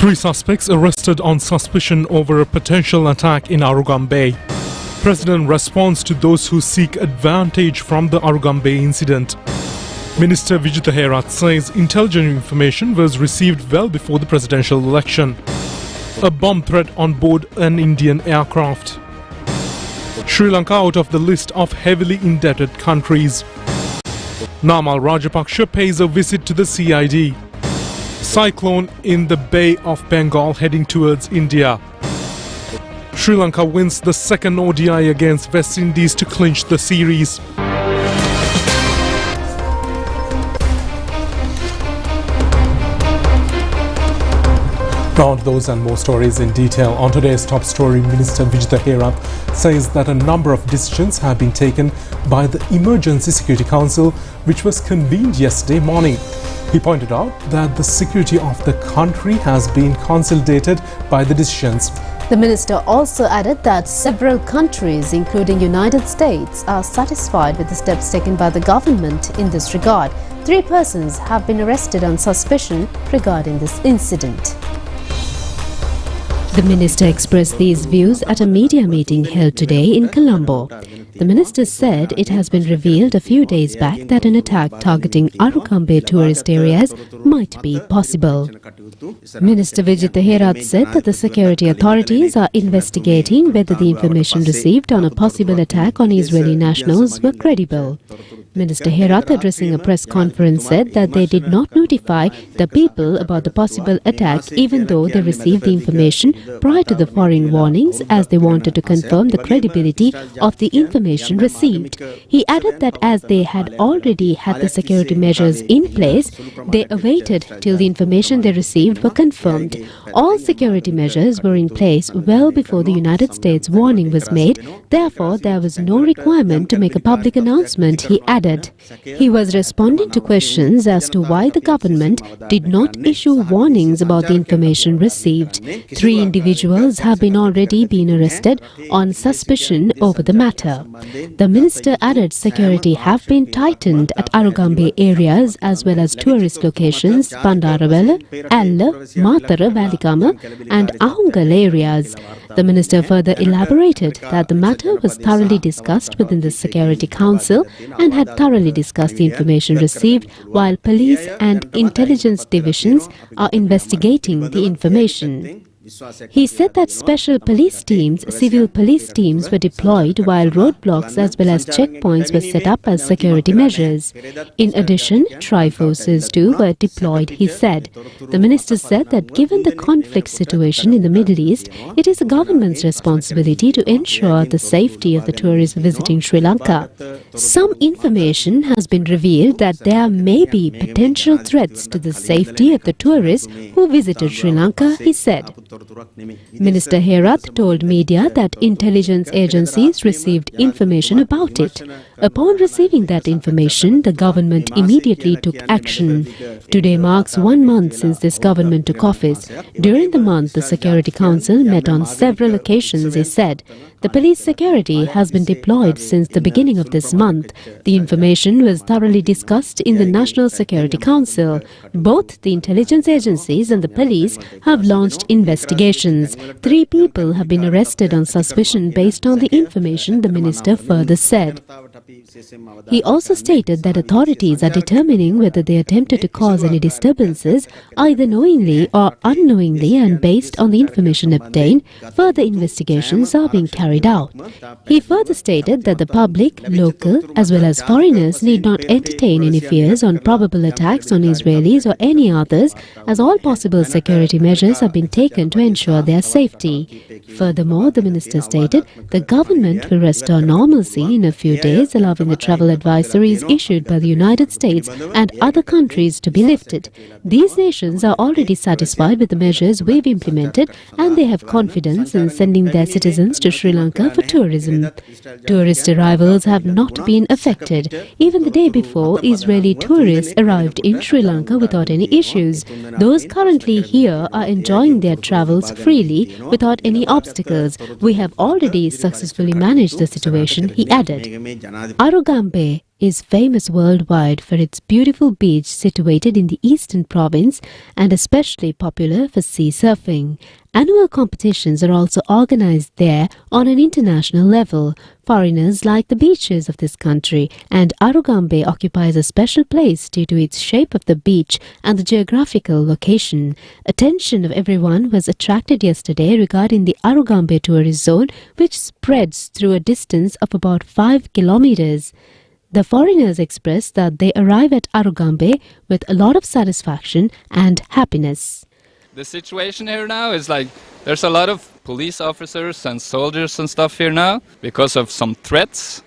Three suspects arrested on suspicion over a potential attack in Arugambe. President responds to those who seek advantage from the Arugambe incident. Minister Vistara says intelligence information was received well before the presidential election. A bomb threat on board an Indian aircraft. Sri Lanka out of the list of heavily indebted countries. Namal Rajapaksa pays a visit to the CID. Cyclone in the Bay of Bengal heading towards India. Sri Lanka wins the second ODI against West Indies to clinch the series. Now to those and more stories in detail. On today's top story, Minister Vistara says that a number of decisions have been taken by the Emergency Security Council, which was convened yesterday morning. He pointed out that the security of the country has been consolidated by the decisions. The minister also added that several countries, including United States, are satisfied with the steps taken by the government in this regard. 3 persons have been arrested on suspicion regarding this incident. The minister expressed these views at a media meeting held today in Colombo. The minister said it has been revealed a few days back that an attack targeting Arugambe tourist areas might be possible. Minister Vistara said that the security authorities are investigating whether the information received on a possible attack on Israeli nationals were credible. Minister Herat, addressing a press conference, said that they did not notify the people about the possible attack even though they received the information prior to the foreign warnings, as they wanted to confirm the credibility of the information received. He added that as they had already had the security measures in place, they awaited till the information they received were confirmed. All security measures were in place well before the United States warning was made. Therefore, there was no requirement to make a public announcement, he added. He was responding to questions as to why the government did not issue warnings about the information received. 3 individuals have already been arrested on suspicion over the matter. The minister added security have been tightened at Arugambe areas as well as tourist locations, Pandaravela, Alla, Matara, Valikama and Ahungal areas. The minister further elaborated that the matter was thoroughly discussed within the Security Council and had thoroughly discussed the information received, while police and intelligence divisions are investigating the information. He said that special police teams, civil police teams were deployed while roadblocks as well as checkpoints were set up as security measures. In addition, tri-forces too were deployed, he said. The minister said that given the conflict situation in the Middle East, it is the government's responsibility to ensure the safety of the tourists visiting Sri Lanka. Some information has been revealed that there may be potential threats to the safety of the tourists who visited Sri Lanka, he said. Minister Herat told media that intelligence agencies received information about it. Upon receiving that information, the government immediately took action. Today marks 1 month since this government took office. During the month, the Security Council met on several occasions, he said. The police security has been deployed since the beginning of this month. The information was thoroughly discussed in the National Security Council. Both the intelligence agencies and the police have launched investigations. 3 people have been arrested on suspicion based on the information, the minister further said. He also stated that authorities are determining whether they attempted to cause any disturbances, either knowingly or unknowingly, and based on the information obtained, further investigations are being carried out. He further stated that the public, local as well as foreigners need not entertain any fears on probable attacks on Israelis or any others, as all possible security measures have been taken to ensure their safety. Furthermore, the minister stated the government will restore normalcy in a few days, allowing the travel advisories issued by the United States and other countries to be lifted. These nations are already satisfied with the measures we've implemented, and they have confidence in sending their citizens to Sri Lanka for tourism. Tourist arrivals have not been affected. Even the day before, Israeli tourists arrived in Sri Lanka without any issues. Those currently here are enjoying their travels freely without any obstacles. We have already successfully managed the situation, he added. Arugambe is famous worldwide for its beautiful beach situated in the eastern province and especially popular for sea surfing. Annual competitions are also organized there on an international level. Foreigners like the beaches of this country, and Arugambe occupies a special place due to its shape of the beach and the geographical location. Attention of everyone was attracted yesterday regarding the Arugambe tourist zone, which spreads through a distance of about 5 kilometers. The foreigners expressed that they arrive at Arugambe with a lot of satisfaction and happiness. The situation here now is like there's a lot of police officers and soldiers and stuff here now because of some threats,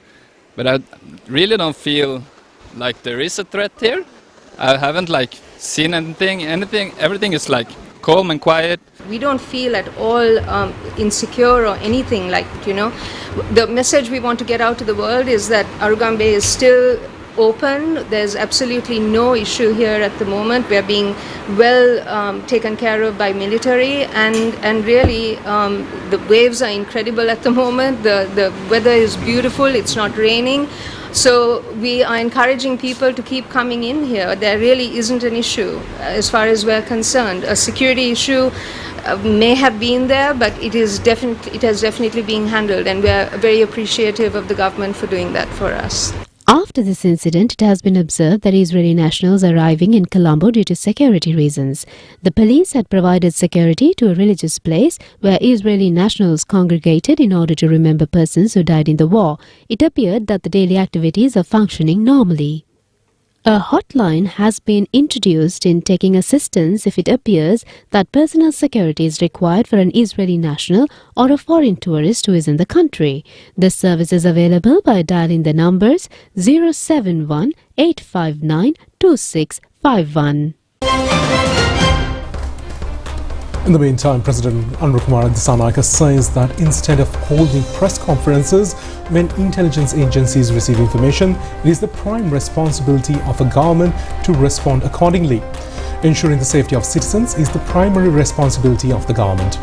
but I really don't feel like there is a threat here. I haven't seen anything, everything is calm and quiet. We don't feel at all insecure or anything The message we want to get out to the world is that Arugambe is still open. There's absolutely no issue here at the moment. We're being well taken care of by military, and really the waves are incredible at the moment. The weather is beautiful. It's not raining. So we are encouraging people to keep coming in here. There really isn't an issue as far as we're concerned. A security issue may have been there, but it has definitely been handled, and we're very appreciative of the government for doing that for us. After this incident, it has been observed that Israeli nationals are arriving in Colombo due to security reasons. The police had provided security to a religious place where Israeli nationals congregated in order to remember persons who died in the war. It appeared that the daily activities are functioning normally. A hotline has been introduced in taking assistance if it appears that personal security is required for an Israeli national or a foreign tourist who is in the country. This service is available by dialing the numbers 071 859 2651. In the meantime, President Anurukumara Dissanayake says that instead of holding press conferences when intelligence agencies receive information, it is the prime responsibility of a government to respond accordingly. Ensuring the safety of citizens is the primary responsibility of the government.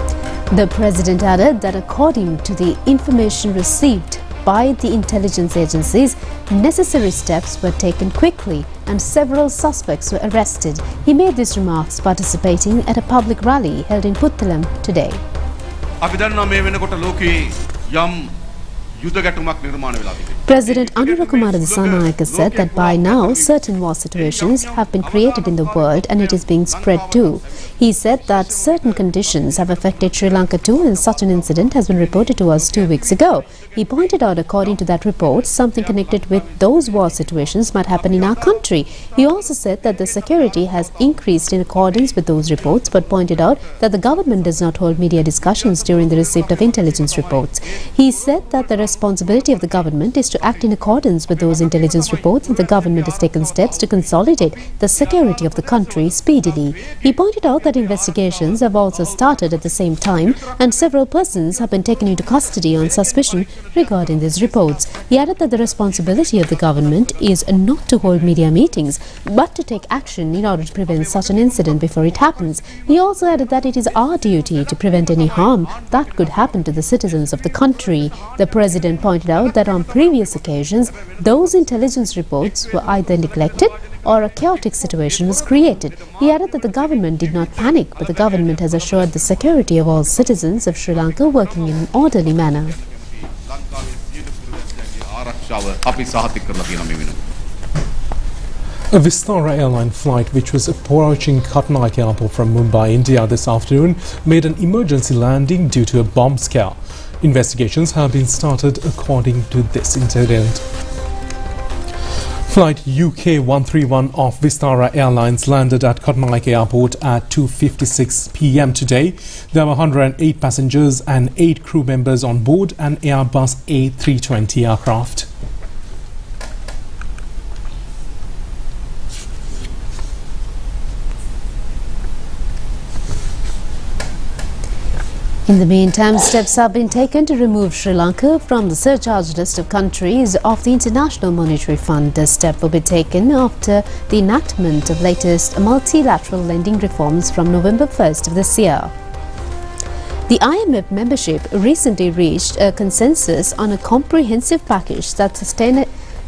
The President added that according to the information received by the intelligence agencies, necessary steps were taken quickly and several suspects were arrested. He made these remarks participating at a public rally held in Puttalam today. President Anurukumara Dissanayake said that by now certain war situations have been created in the world and it is being spread too. He said that certain conditions have affected Sri Lanka too, and such an incident has been reported to us 2 weeks ago. He pointed out, according to that report, something connected with those war situations might happen in our country. He also said that the security has increased in accordance with those reports, but pointed out that the government does not hold media discussions during the receipt of intelligence reports. He said that the responsibility of the government is to act in accordance with those intelligence reports, and the government has taken steps to consolidate the security of the country speedily. He pointed out that investigations have also started at the same time, and several persons have been taken into custody on suspicion regarding these reports. He added that the responsibility of the government is not to hold media meetings, but to take action in order to prevent such an incident before it happens. He also added that it is our duty to prevent any harm that could happen to the citizens of the country. The President pointed out that on previous occasions, those intelligence reports were either neglected or a chaotic situation was created. He added that the government did not panic, but the government has assured the security of all citizens of Sri Lanka working in an orderly manner. A Vistara airline flight which was approaching ChannelEye Airport from Mumbai, India this afternoon made an emergency landing due to a bomb scare. Investigations have been started according to this incident. Flight UK 131 of Vistara Airlines landed at ChannelEye Airport at 2:56 p.m. today. There were 108 passengers and 8 crew members on board an Airbus A320 aircraft. In the meantime, steps have been taken to remove Sri Lanka from the surcharge list of countries of the International Monetary Fund. The step will be taken after the enactment of latest multilateral lending reforms from November 1st of this year. The IMF membership recently reached a consensus on a comprehensive package that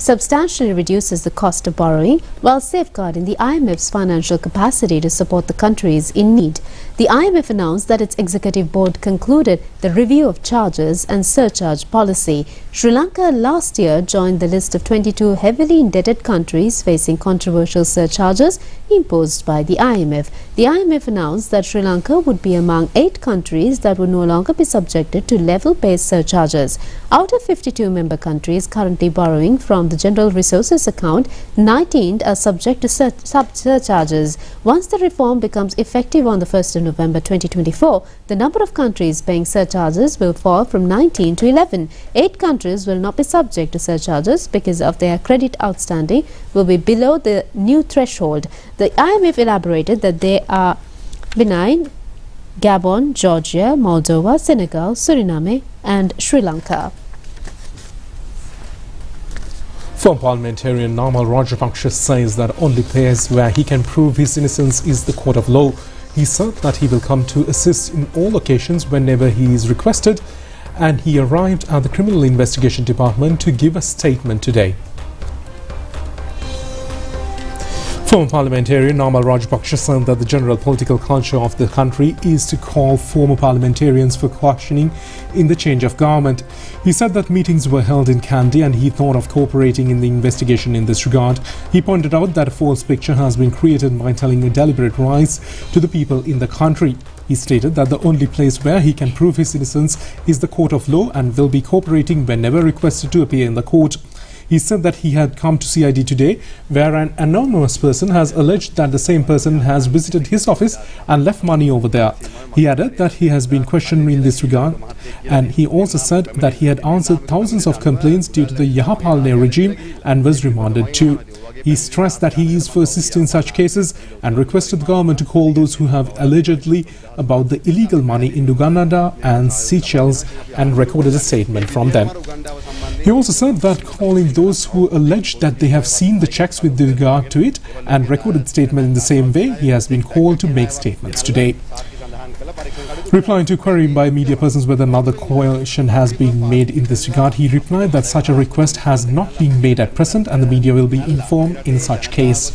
substantially reduces the cost of borrowing while safeguarding the IMF's financial capacity to support the countries in need. The IMF announced that its executive board concluded the review of charges and surcharge policy. Sri Lanka last year joined the list of 22 heavily indebted countries facing controversial surcharges imposed by the IMF. The IMF announced that Sri Lanka would be among 8 countries that would no longer be subjected to level-based surcharges. Out of 52 member countries currently borrowing from the General Resources account, 19 are subject to surcharges. Once the reform becomes effective on the 1st of November 2024, the number of countries paying surcharges will fall from 19 to 11. 8 countries will not be subject to surcharges because of their credit outstanding will be below the new threshold. The IMF elaborated that they are Benin, Gabon, Georgia, Moldova, Senegal, Suriname and Sri Lanka. Former parliamentarian Namal Rajapaksa says that only place where he can prove his innocence is the court of law. He said that he will come to assist in all occasions whenever he is requested, and he arrived at the Criminal Investigation Department to give a statement today. Former parliamentarian Namal Rajapaksa said that the general political culture of the country is to call former parliamentarians for questioning in the change of government. He said that meetings were held in Kandy and he thought of cooperating in the investigation in this regard. He pointed out that a false picture has been created by telling deliberate lies to the people in the country. He stated that the only place where he can prove his innocence is the court of law and will be cooperating whenever requested to appear in the court. He said that he had come to CID today, where an anonymous person has alleged that the same person has visited his office and left money over there. He added that he has been questioned in this regard, and he also said that he had answered thousands of complaints due to the Yahapalne regime and was remanded too. He stressed that he is for assist in such cases and requested the government to call those who have allegedly about the illegal money in Uganda and Seychelles and recorded a statement from them. He also said that calling those who allege that they have seen the checks with regard to it and recorded statement in the same way, he has been called to make statements today. Replying to query by media persons whether another coalition has been made in this regard, he replied that such a request has not been made at present and the media will be informed in such case.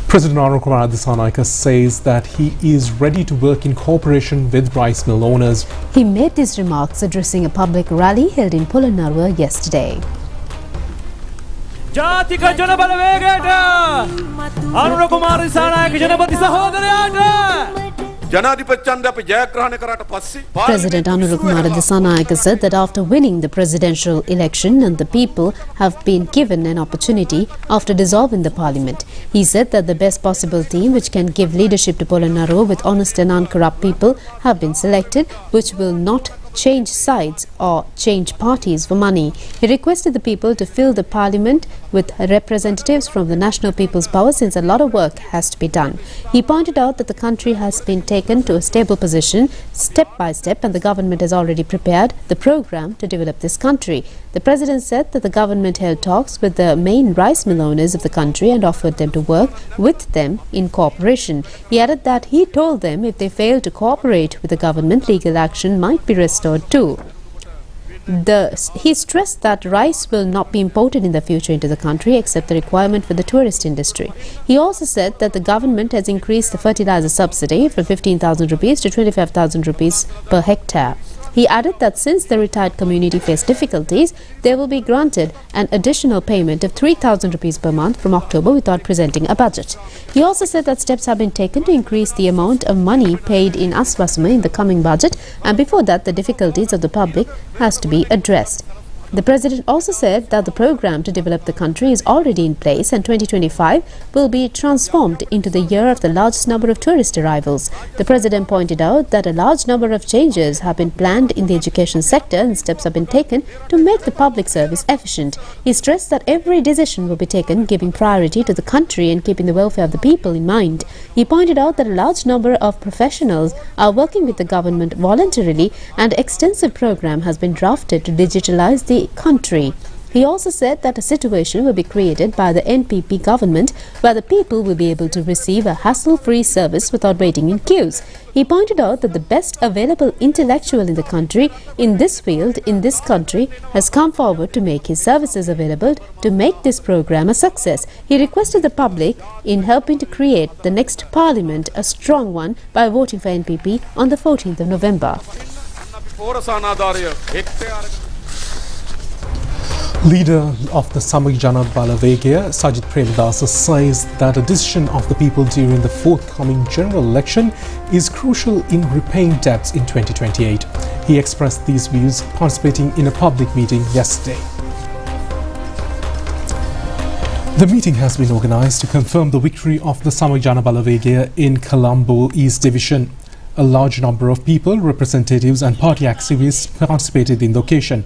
President Anil Kumar Dissanayake says that he is ready to work in cooperation with rice mill owners. He made these remarks addressing a public rally held in Polonnaruwa yesterday. ජාතික ජනබලවේගයට Anura Kumara Dissanayake ජනපති සහෝදරයාට President Anil Kumar Dissanayake said that after winning the presidential election and the people have been given an opportunity after dissolving the parliament. He said that the best possible team which can give leadership to Polonnaruwa with honest and uncorrupt people have been selected, which will not change sides or change parties for money. He requested the people to fill the parliament with representatives from the National People's Power since a lot of work has to be done. He pointed out that the country has been taken to a stable position step by step and the government has already prepared the program to develop this country. The president said that the government held talks with the main rice mill owners of the country and offered them to work with them in cooperation. He added that he told them if they fail to cooperate with the government, legal action might be restored too. He stressed that rice will not be imported in the future into the country except the requirement for the tourist industry. He also said that the government has increased the fertilizer subsidy from 15,000 rupees to 25,000 rupees per hectare. He added that since the retired community face difficulties, they will be granted an additional payment of 3,000 rupees per month from October without presenting a budget. He also said that steps have been taken to increase the amount of money paid in Aswasama in the coming budget, and before that the difficulties of the public has to be addressed. The president also said that the program to develop the country is already in place and 2025 will be transformed into the year of the largest number of tourist arrivals. The president pointed out that a large number of changes have been planned in the education sector and steps have been taken to make the public service efficient. He stressed that every decision will be taken giving priority to the country and keeping the welfare of the people in mind. He pointed out that a large number of professionals are working with the government voluntarily and extensive program has been drafted to digitalize the country. He also said that a situation will be created by the NPP government where the people will be able to receive a hassle-free service without waiting in queues. He pointed out that the best available intellectual in the country in this field in this country has come forward to make his services available to make this program a success. He requested the public in helping to create the next parliament a strong one by voting for NPP on the 14th of November. Leader of the Samik Jana Balavegaya, Sajid Premadasa, says that a decision of the people during the forthcoming general election is crucial in repaying debts in 2028. He expressed these views participating in a public meeting yesterday. The meeting has been organised to confirm the victory of the Samik Jana Balavegaya in Colombo East Division. A large number of people, representatives and party activists participated in the occasion.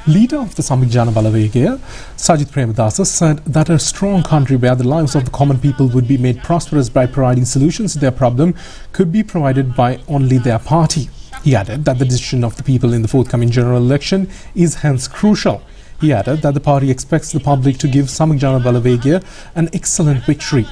Leader of the Samik Jana Balavegaya, Sajid Premadasa, said that a strong country where the lives of the common people would be made prosperous by providing solutions to their problem could be provided by only their party. He added that the decision of the people in the forthcoming general election is hence crucial. He added that the party expects the public to give Samik Jana Balavegaya an excellent victory.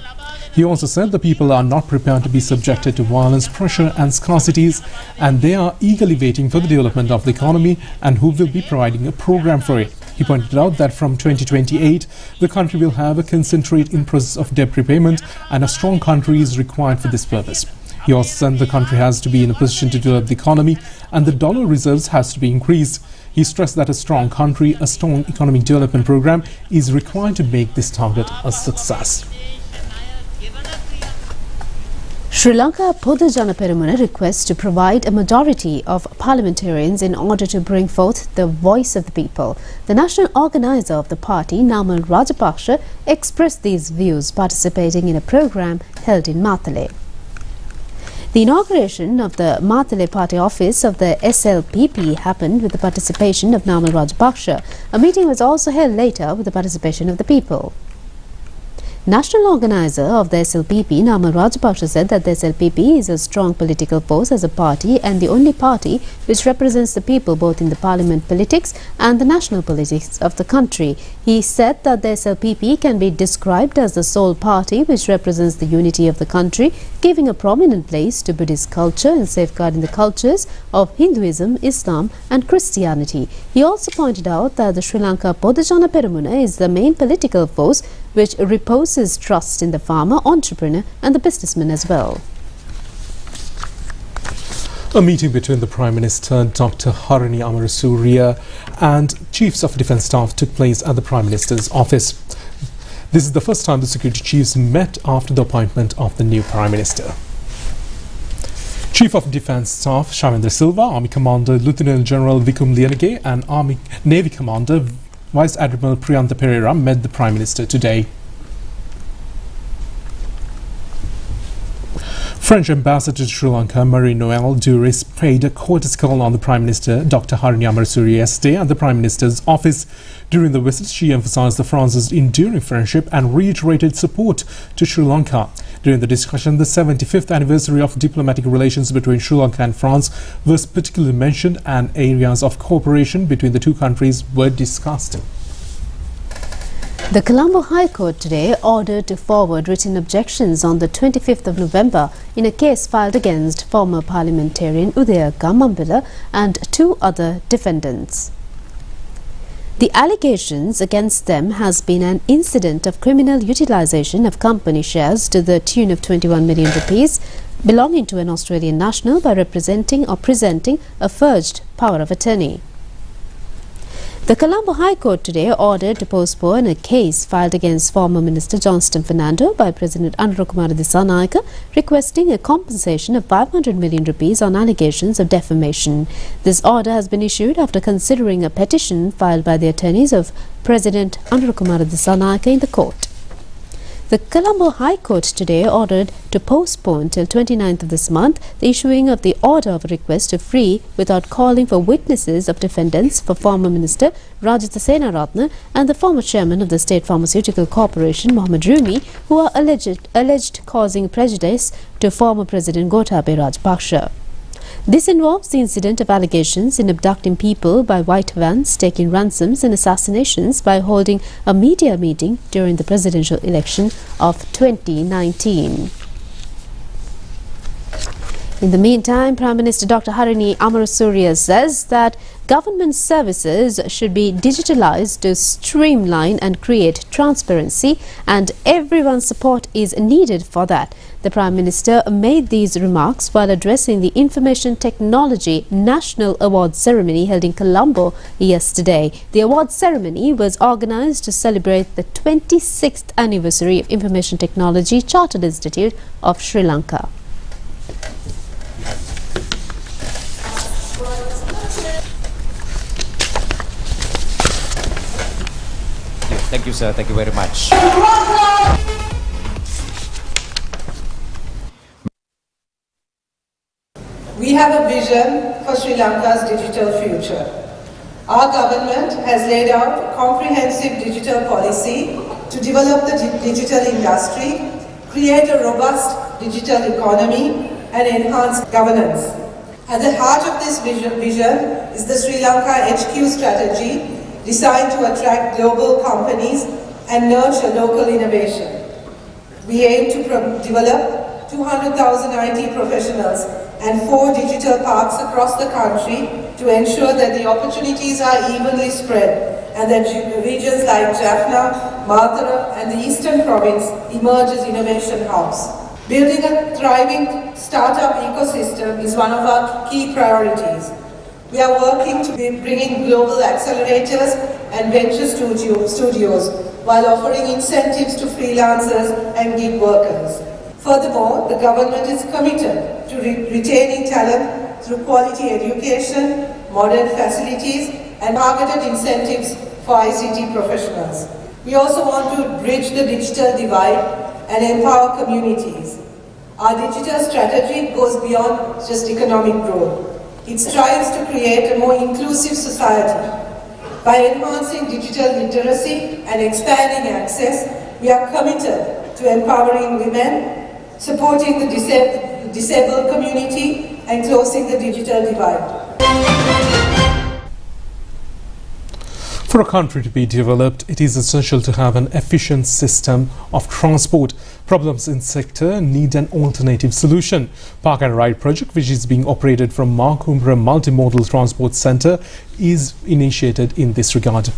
He also said the people are not prepared to be subjected to violence, pressure and scarcities, and they are eagerly waiting for the development of the economy and who will be providing a program for it. He pointed out that from 2028, the country will have a concentrate in process of debt repayment and a strong country is required for this purpose. He also said the country has to be in a position to develop the economy and the dollar reserves has to be increased. He stressed that a strong country, a strong economic development program is required to make this target a success. Sri Lanka Podu Jana Peramuna requests to provide a majority of parliamentarians in order to bring forth the voice of the people. The national organizer of the party, Namal Rajapaksa, expressed these views participating in a program held in Matale. The inauguration of the Matale party office of the SLPP happened with the participation of Namal Rajapaksa. A meeting was also held later with the participation of the people. National organizer of the SLPP, Namal Rajapaksa, said that the SLPP is a strong political force as a party and the only party which represents the people both in the parliament politics and the national politics of the country. He said that the SLPP can be described as the sole party which represents the unity of the country, giving a prominent place to Buddhist culture and safeguarding the cultures of Hinduism, Islam and Christianity. He also pointed out that the Sri Lanka Podu Jana Peramuna is the main political force which reposes trust in the farmer, entrepreneur and the businessman as well. A meeting between the Prime Minister Dr. Harini Amarasuriya and Chiefs of Defence Staff took place at the Prime Minister's office. This is the first time the security chiefs met after the appointment of the new Prime Minister. Chief of Defence Staff Shavendra Silva, Army Commander Lieutenant General Vikum Lianage and Army Navy Commander Vice Admiral Priyantha Pereira met the Prime Minister today. French Ambassador to Sri Lanka Marie-Noëlle Duris paid a courteous call on the Prime Minister Dr. Harini Amarasuriya yesterday at the Prime Minister's office. During the visit, she emphasised France's enduring friendship and reiterated support to Sri Lanka. During the discussion, the 75th anniversary of diplomatic relations between Sri Lanka and France was particularly mentioned and areas of cooperation between the two countries were discussed. The Colombo High Court today ordered to forward written objections on the 25th of November in a case filed against former parliamentarian Udaya Gamambila and two other defendants. The allegations against them has been an incident of criminal utilization of company shares to the tune of 21 million rupees belonging to an Australian national by representing or presenting a forged power of attorney. The Colombo High Court today ordered to postpone a case filed against former Minister Johnston Fernando by President Anurukumara Dissanayake requesting a compensation of 500 million rupees on allegations of defamation. This order has been issued after considering a petition filed by the attorneys of President Anurukumara Dissanayake in the court. The Colombo High Court today ordered to postpone till 29th of this month the issuing of the order of a request to free without calling for witnesses of defendants for former Minister Rajitha Senaratne and the former chairman of the State Pharmaceutical Corporation Mohammed Rumi, who are alleged causing prejudice to former President Gotabaya Rajapaksa. This involves the incident of allegations in abducting people by white vans, taking ransoms and assassinations by holding a media meeting during the presidential election of 2019. In the meantime, Prime Minister Dr. Harini Amarasuriya says that government services should be digitalized to streamline and create transparency, and everyone's support is needed for that. The Prime Minister made these remarks while addressing the Information Technology National Award Ceremony held in Colombo yesterday. The award ceremony was organized to celebrate the 26th anniversary of Information Technology Chartered Institute of Sri Lanka. Thank you, sir. Thank you very much. We have a vision for Sri Lanka's digital future. Our government has laid out a comprehensive digital policy to develop the digital industry, create a robust digital economy, and enhance governance. At the heart of this vision is the Sri Lanka HQ strategy, designed to attract global companies and nurture local innovation. We aim to develop 200,000 IT professionals and 4 digital parks across the country to ensure that the opportunities are evenly spread and that regions like Jaffna, Matara and the Eastern Province emerge as innovation hubs. Building a thriving startup ecosystem is one of our key priorities. We are working to be bringing global accelerators and venture studios while offering incentives to freelancers and gig workers. Furthermore, the government is committed to retaining talent through quality education, modern facilities, and targeted incentives for ICT professionals. We also want to bridge the digital divide and empower communities. Our digital strategy goes beyond just economic growth. It strives to create a more inclusive society. By enhancing digital literacy and expanding access, we are committed to empowering women, supporting the disabled community, and closing the digital divide. For a country to be developed, it is essential to have an efficient system of transport. Problems in sector need an alternative solution. Park and Ride project, which is being operated from Markumbra Multimodal Transport Centre, is initiated in this regard.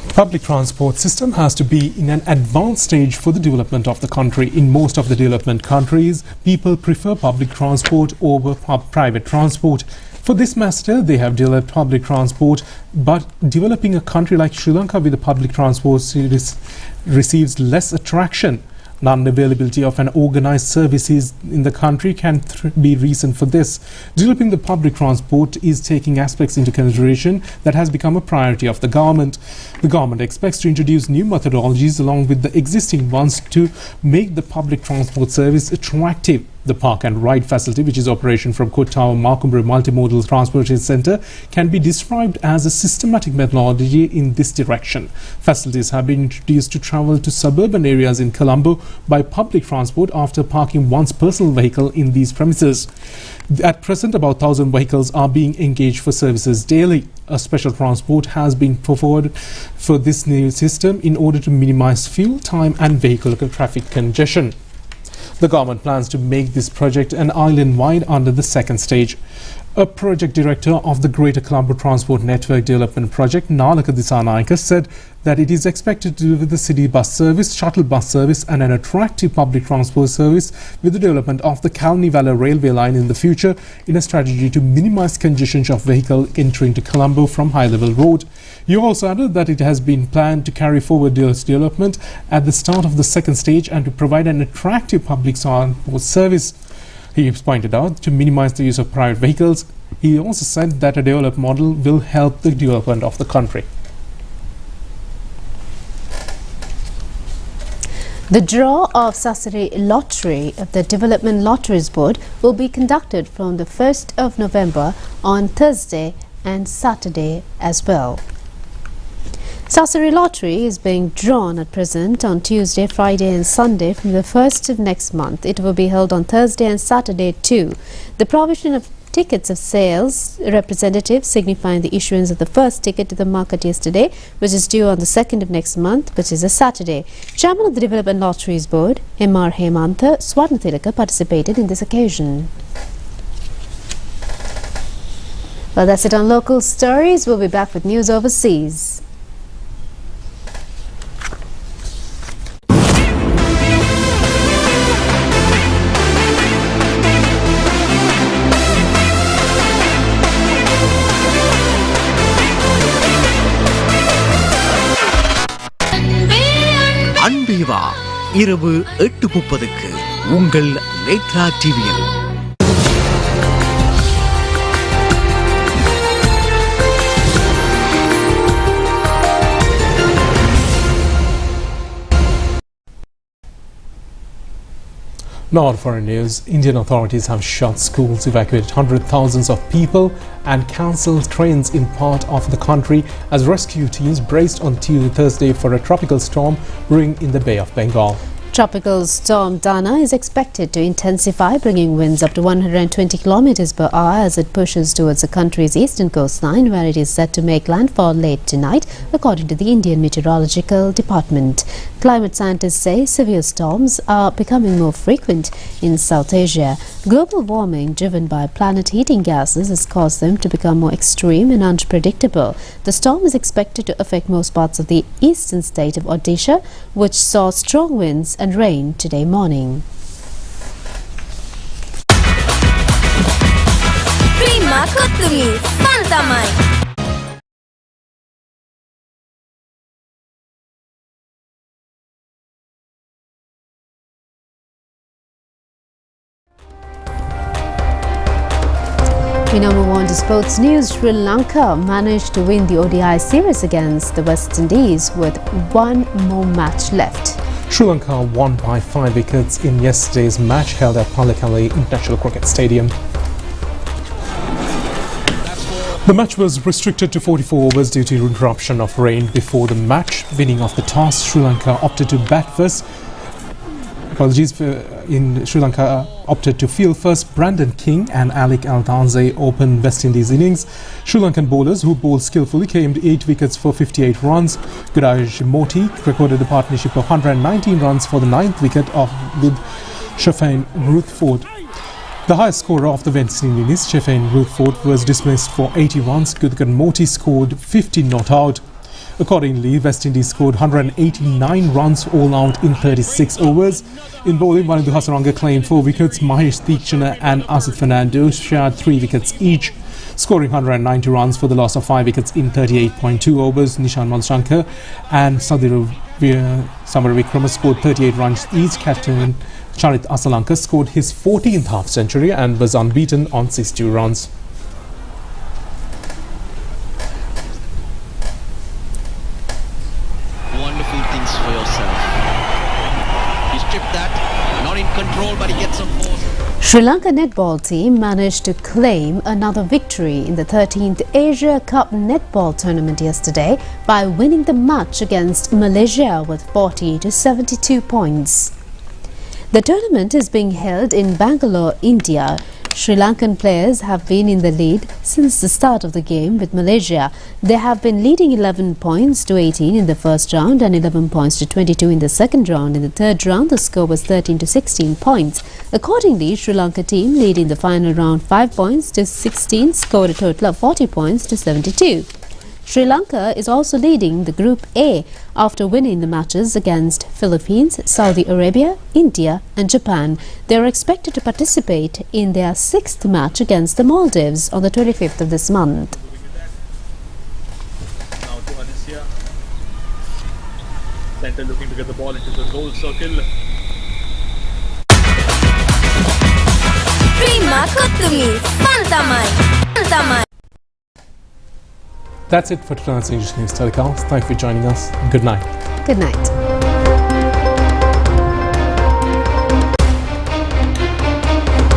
Public transport system has to be in an advanced stage for the development of the country. In most of the development countries, people prefer public transport over private transport. For this matter, they have developed public transport, but developing a country like Sri Lanka with a public transport receives less attraction. Non-availability of an organized services in the country can be reason for this. Developing the public transport is taking aspects into consideration that has become a priority of the government. The government expects to introduce new methodologies along with the existing ones to make the public transport service attractive. The Park and Ride facility, which is operation from Kottawa Markumbra Multimodal Transportation Centre, can be described as a systematic methodology in this direction. Facilities have been introduced to travel to suburban areas in Colombo by public transport after parking one's personal vehicle in these premises. At present, about 1,000 vehicles are being engaged for services daily. A special transport has been provided for this new system in order to minimize fuel time and vehicle traffic congestion. The government plans to make this project an island-wide under the second stage. A project director of the Greater Colombo Transport Network Development Project, Nalaka Disanaika, said that it is expected to deliver the city bus service, shuttle bus service and an attractive public transport service with the development of the Kalni Valley railway line in the future in a strategy to minimize congestion of vehicles entering to Colombo from high-level road. He also added that it has been planned to carry forward this development at the start of the second stage and to provide an attractive public transport service. He pointed out to minimize the use of private vehicles. He also said that a developed model will help the development of the country. The draw of Sasari Lottery of the Development Lotteries Board will be conducted from the 1st of November on Thursday and Saturday as well. Sasari lottery is being drawn at present on Tuesday, Friday and Sunday from the 1st of next month. It will be held on Thursday and Saturday too. The provision of tickets of sales representatives signifying the issuance of the first ticket to the market yesterday, which is due on the 2nd of next month, which is a Saturday. Chairman of the Development Lotteries Board, M.R. Hemantha Swarnathilaka, participated in this occasion. Well, that's it on local stories. We'll be back with news overseas. அன்பேவா இரவு 8:30க்கு உங்கள் நேத்ரா டிவியில். Now on foreign news, Indian authorities have shut schools, evacuated hundreds of thousands of people and cancelled trains in part of the country as rescue teams braced on Thursday for a tropical storm brewing in the Bay of Bengal. Tropical storm Dana is expected to intensify, bringing winds up to 120 km per hour as it pushes towards the country's eastern coastline, where it is set to make landfall late tonight, according to the Indian Meteorological Department. Climate scientists say severe storms are becoming more frequent in South Asia. Global warming, driven by planet heating gases, has caused them to become more extreme and unpredictable. The storm is expected to affect most parts of the eastern state of Odisha, which saw strong winds and rain today morning. Prima Kottumi, Fantamai. We now move on to sports news. Sri Lanka managed to win the ODI series against the West Indies with one more match left. Sri Lanka won by 5 wickets in yesterday's match held at Pallekele International Cricket Stadium. The match was restricted to 44 overs due to interruption of rain before the match. Winning of the toss, Sri Lanka opted to bat first. In Sri Lanka opted to field first. Brandon King and Alec Altanze opened West Indies innings. Sri Lankan bowlers who bowled skillfully claimed 8 wickets for 58 runs. Guraj Moti recorded a partnership of 119 runs for the 9th wicket with Shafane Rutherford. The highest scorer of the West Indies, Shafane Rutherford, was dismissed for 80 runs. Guraj Moti scored 50 not out. Accordingly, West Indies scored 189 runs all out in 36 overs. In bowling, Vanindu Hasaranga claimed 4 wickets. Mahesh Theekshana and Asif Fernando shared 3 wickets each, scoring 190 runs for the loss of 5 wickets in 38.2 overs. Nishan Malshankar and Samar Vikrama scored 38 runs each. Captain Charit Asalanka scored his 14th half-century and was unbeaten on 62 runs. For yourself. He stripped that, not in control, but he gets some force. Sri Lanka netball team managed to claim another victory in the 13th Asia Cup netball tournament yesterday by winning the match against Malaysia with 40 to 72 points. The tournament is being held in Bangalore, India. Sri Lankan players have been in the lead since the start of the game with Malaysia. They have been leading 11 points to 18 in the first round and 11 points to 22 in the second round. In the third round, the score was 13 to 16 points. Accordingly, Sri Lanka team lead in the final round 5 points to 16, scored a total of 40 points to 72. Sri Lanka is also leading the Group A after winning the matches against Philippines, Saudi Arabia, India and Japan. They are expected to participate in their 6th match against the Maldives on the 25th of this month. Now to Anisya. Center looking to get the ball into the goal circle. Prima Kottumi, Fantamai. That's it for tonight's English News Telecast. Thank you for joining us. Good night. Good night.